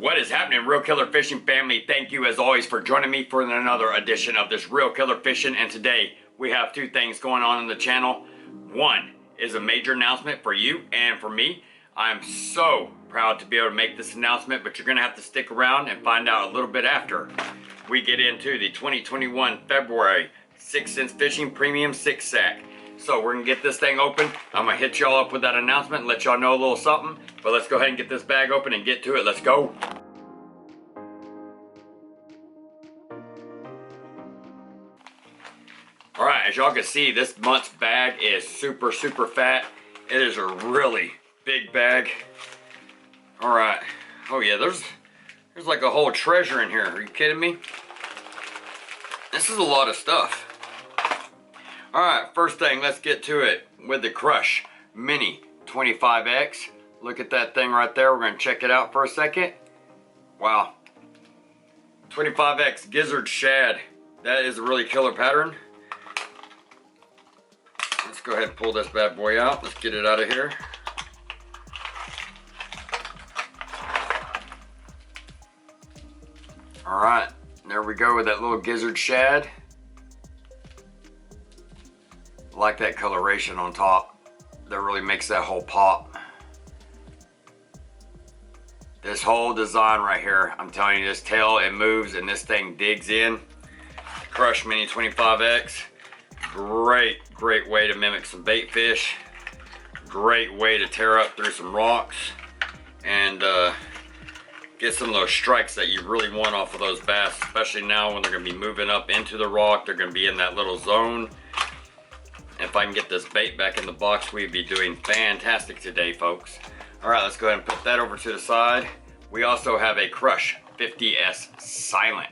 What is happening, Reelkiller Fishing family? Thank you as always for joining me for another edition of this Reelkiller Fishing, and today we have two things going on the channel. One is a major announcement for you and for me. I'm so proud to be able to make this announcement, but you're gonna have to stick around and find out a little bit after we get into the 2021 February 6 Sense Fishing Premium 6-Sack. So we're gonna get this thing open. I'm gonna hit y'all up with that announcement and let y'all know a little something. But let's go ahead and get this bag open and get to it. Let's go. All right, as y'all can see, this month's bag is super fat. It is a really big bag. All right. Oh yeah, there's like a whole treasure in here. Are you kidding me? This is a lot of stuff. All right, first thing, let's get to it with the Crush Mini 25X. Look at that thing right there. We're gonna check it out for a second. Wow. 25X Gizzard Shad. That is a really killer pattern. Let's go ahead and pull this bad boy out. Let's get it out of here. All right, there we go with that little Gizzard Shad. I like that coloration on top. That really makes that whole pop. This whole design right here, I'm telling you, this tail, it moves and this thing digs in. Crush Mini 25X. Great way to mimic some bait fish. Great way to tear up through some rocks and get some of those strikes that you really want off of those bass, especially now when they're gonna be moving up into the rock. They're gonna be in that little zone. If I can get this bait back in the box, we'd be doing fantastic today, folks. All right, let's go ahead and put that over to the side. We also have a Crush 50S Silent.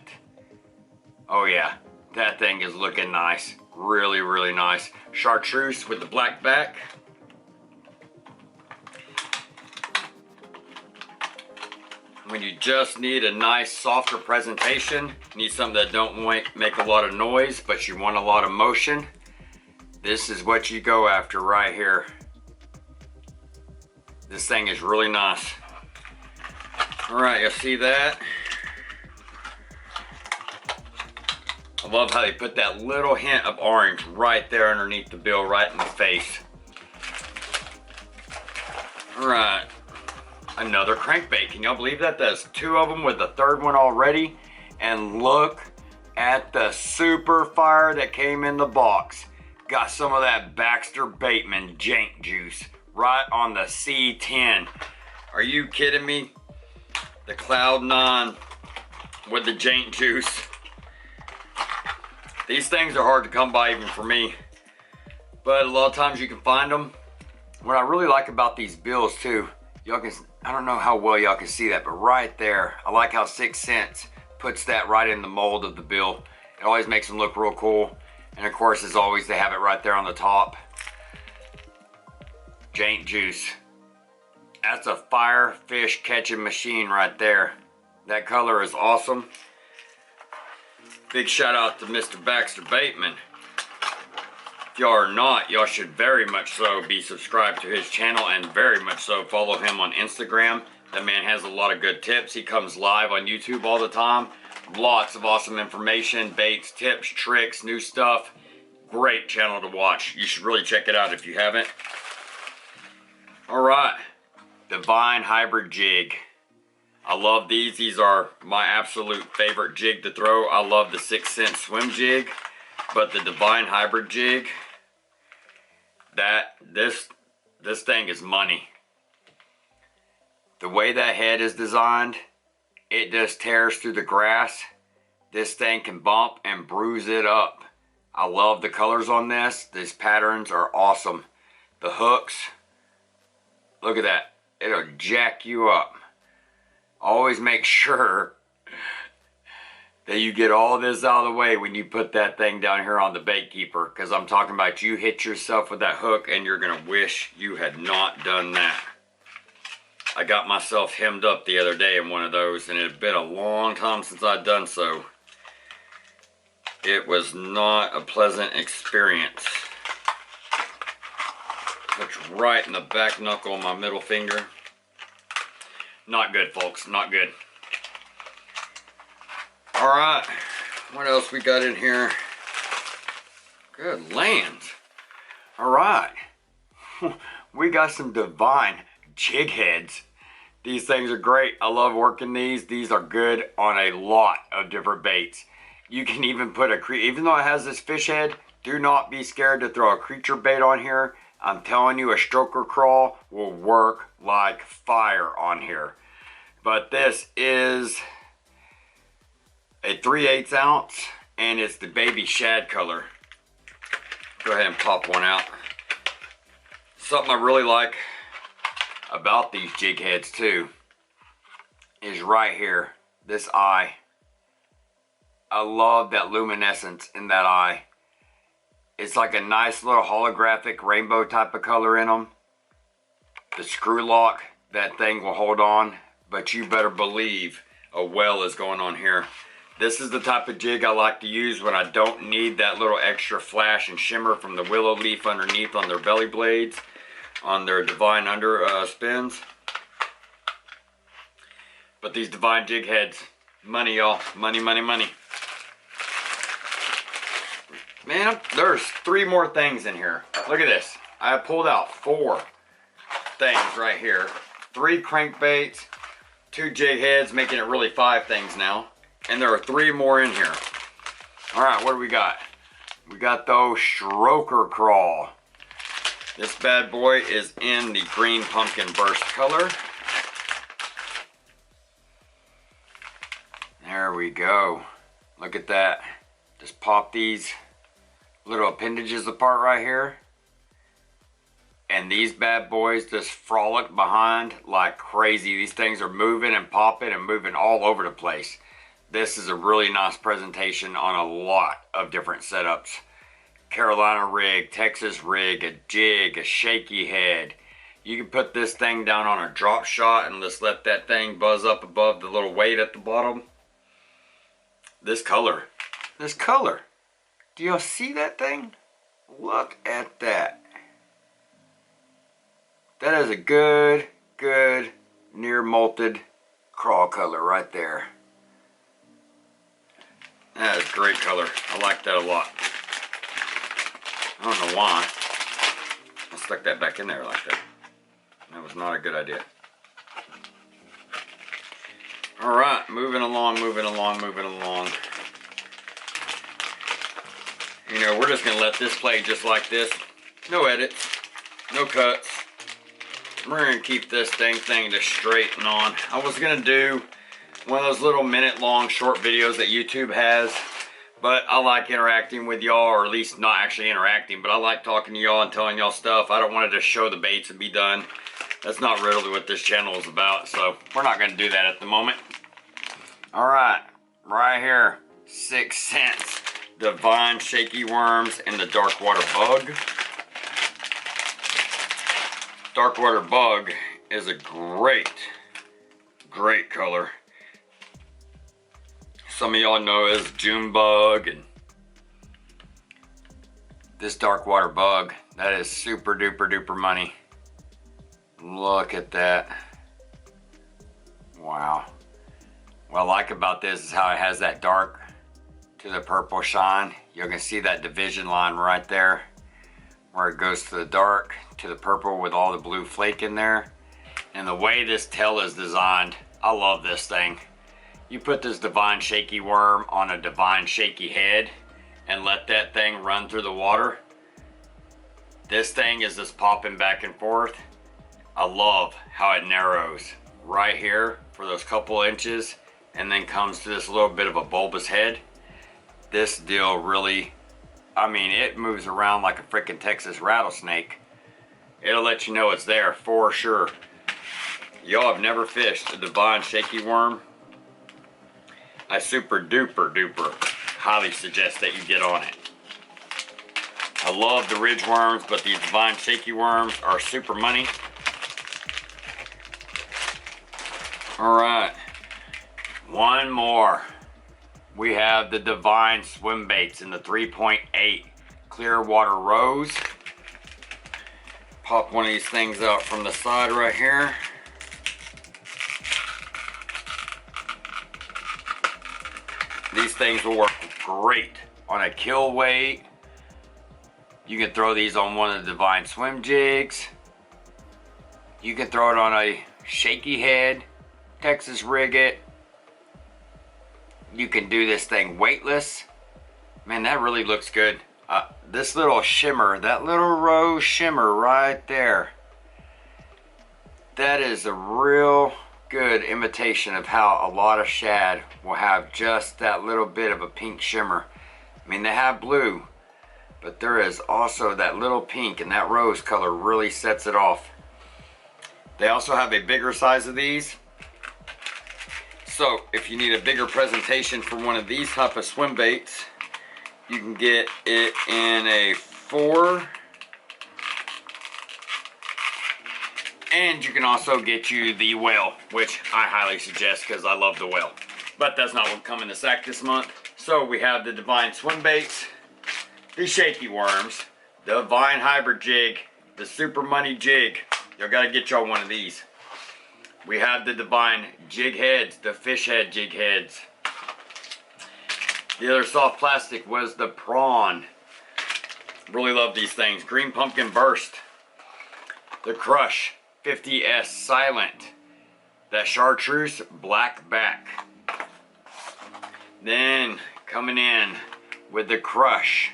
Oh yeah, that thing is looking nice. Really nice. Chartreuse with the black back. When you just need a nice, softer presentation, need something that don't make a lot of noise, but you want a lot of motion, this is what you go after right here. This thing is really nice. All right, you see that? I love how they put that little hint of orange right there underneath the bill, right in the face. All right, another crankbait. Can y'all believe that? There's two of them with the third one already. And look at the super fire that came in the box. Got some of that Baxter Bateman jank juice right on the C10. Are you kidding me? The Cloud 9 with the jank juice. These things are hard to come by even for me, but a lot of times you can find them. What I really like about these bills too, y'all can, I don't know how well y'all can see that, but right there, I like how 6 Sense puts that right in the mold of the bill. It always makes them look real cool. And of course, as always, they have it right there on the top. Jank juice. That's a fire fish catching machine right there. That color is awesome. Big shout out to Mr. Baxter Bateman. If y'all are not, y'all should very much so be subscribed to his channel and very much so follow him on Instagram. That man has a lot of good tips. He comes live on YouTube all the time. Lots of awesome information, baits, tips, tricks, new stuff. Great channel to watch. You should really check it out if you haven't. All right, Divine Hybrid Jig. I love these. These are my absolute favorite jig to throw. I love the 6 Sense swim jig, but the Divine Hybrid Jig, this thing is money. The way that head is designed, it just tears through the grass. This thing can bump and bruise it up. I love the colors on this. These patterns are awesome. The hooks, look at that. It'll jack you up. Always make sure that you get all this out of the way when you put that thing down here on the bait keeper, because I'm talking about you hit yourself with that hook and you're gonna wish you had not done that. I got myself hemmed up the other day in one of those, and it had been a long time since I'd done so. It was not a pleasant experience. Looks right in the back knuckle of my middle finger. Not good, folks, not good. Alright, what else we got in here? Good lands. Alright, we got some divine jig heads. These things are great. I love working these. These are good on a lot of different baits. You can even put even though it has this fish head, do not be scared to throw a creature bait on here. I'm telling you, a stroker crawl will work like fire on here. But this is a 3/8 ounce, and it's the baby shad color. Go ahead and pop one out. Something I really like about these jig heads too is right here, this eye. I love that luminescence in that eye. It's like a nice little holographic rainbow type of color in them. The screw lock, that thing will hold on, but you better believe a well is going on here. This is the type of jig I like to use when I don't need that little extra flash and shimmer from the willow leaf underneath on their belly blades, on their divine under spins. But these divine jig heads, money y'all, money, money, money. Man, there's 3 more things in here. Look at this. I pulled out 4 things right here. 3 crankbaits, 2 jig heads, making it really 5 things now. And there are 3 more in here. Alright, what do we got? We got those stroker crawl. This bad boy is in the green pumpkin burst color. There we go. Look at that. Just pop these little appendages apart right here, and these bad boys just frolic behind like crazy. These things are moving and popping and moving all over the place. This is a really nice presentation on a lot of different setups. Carolina rig, Texas rig, a jig, a shaky head. You can put this thing down on a drop shot and just let that thing buzz up above the little weight at the bottom. This color. Do y'all see that thing? Look at that. That is a good near molted crawl color right there. That is great color. I like that a lot. I don't know why. I stuck that back in there like that. That was not a good idea. Alright, moving along. You know, we're just going to let this play just like this. No edits. No cuts. We're going to keep this thing just straight and on. I was going to do one of those little minute-long short videos that YouTube has. But I like interacting with y'all, or at least not actually interacting. But I like talking to y'all and telling y'all stuff. I don't want to just show the baits and be done. That's not really what this channel is about. So we're not going to do that at the moment. Alright. Right here. 6 cents. Divine shaky worms and the dark water bug. Dark water bug is a great color. Some of y'all know as June bug, and this dark water bug, that is super duper money. Look at that. Wow. What I like about this is how it has that dark to the purple shine. You can see that division line right there where it goes to the dark to the purple with all the blue flake in there. And the way this tail is designed, I love this thing. You put this divine shaky worm on a divine shaky head and let that thing run through the water. This thing is just popping back and forth. I love how it narrows right here for those couple inches and then comes to this little bit of a bulbous head. This deal really, I mean, it moves around like a freaking Texas rattlesnake. It'll let you know it's there for sure. Y'all have never fished a divine shaky worm? I super duper highly suggest that you get on it. I love the ridge worms, but these divine shaky worms are super money. Alright, one more. We have the divine swim baits in the 3.8 clear water rose. Pop one of these things out from the side right here. These things will work great on a kill weight. You can throw these on one of the Divine swim jigs. You can throw it on a shaky head, Texas rig it. You can do this thing weightless. Man, that really looks good. This little shimmer, that little rose shimmer right there, that is a real good imitation of how a lot of shad will have just that little bit of a pink shimmer. I mean, they have blue, but there is also that little pink, and that rose color really sets it off. They also have a bigger size of these. So if you need a bigger presentation for one of these type of swim baits, you can get it in a 4. And you can also get you the whale, which I highly suggest because I love the whale. But that's not what come in the sack this month. So we have the Divine swim baits, the shaky worms, the Divine Hybrid Jig, the Super Money Jig. Y'all gotta get y'all one of these. We have the Divine Jig Heads, the fish head jig heads. The other soft plastic was the prawn. Really love these things. Green Pumpkin Burst. The Crush 50S Silent. That Chartreuse Black Back. Then coming in with the Crush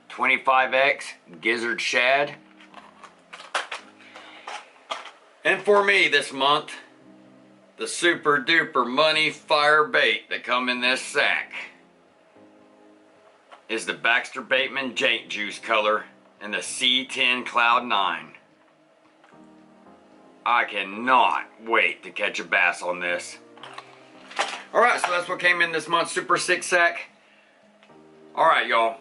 25X Gizzard Shad. And for me this month, the super duper money fire bait that come in this sack is the Baxter Bateman Jank Juice color in the C10 Cloud 9. I cannot wait to catch a bass on this. Alright, so that's what came in this month's Super 6 sack. Alright, y'all.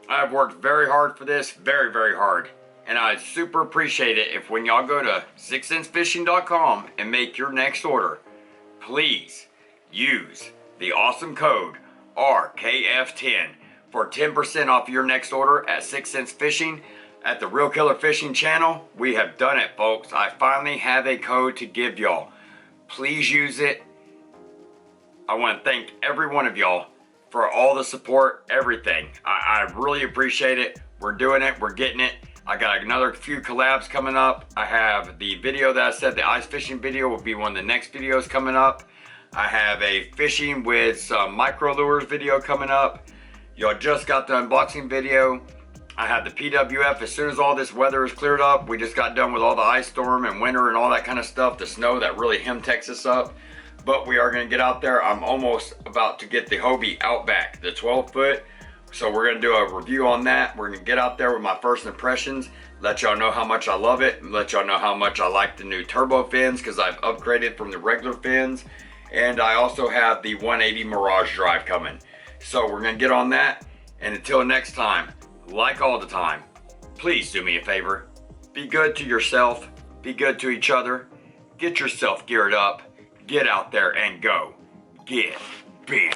I've worked very hard for this, very, very hard. And I'd super appreciate it if when y'all go to 6censfishing.com and make your next order, please use the awesome code RKF10 for 10% off your next order at 6 Cents Fishing. At the Reelkiller Fishing channel, we have done it, folks. I finally have a code to give y'all. Please use it. I want to thank every one of y'all for all the support, everything. I really appreciate it. We're doing it. We're getting it. I got another few collabs coming up. I have the video that I said, the ice fishing video will be one of the next videos coming up. I have a fishing with some micro lures video coming up. Y'all just got the unboxing video. I have the PWF as soon as all this weather is cleared up. We just got done with all the ice storm and winter and all that kind of stuff. The snow that really hemmed Texas up. But we are going to get out there. I'm almost about to get the Hobie Outback, the 12 foot. So we're going to do a review on that. We're going to get out there with my first impressions, let y'all know how much I love it, and let y'all know how much I like the new turbo fins because I've upgraded from the regular fins. And I also have the 180 Mirage drive coming. So we're going to get on that. And until next time, like all the time, please do me a favor. Be good to yourself. Be good to each other. Get yourself geared up. Get out there and go. Get big.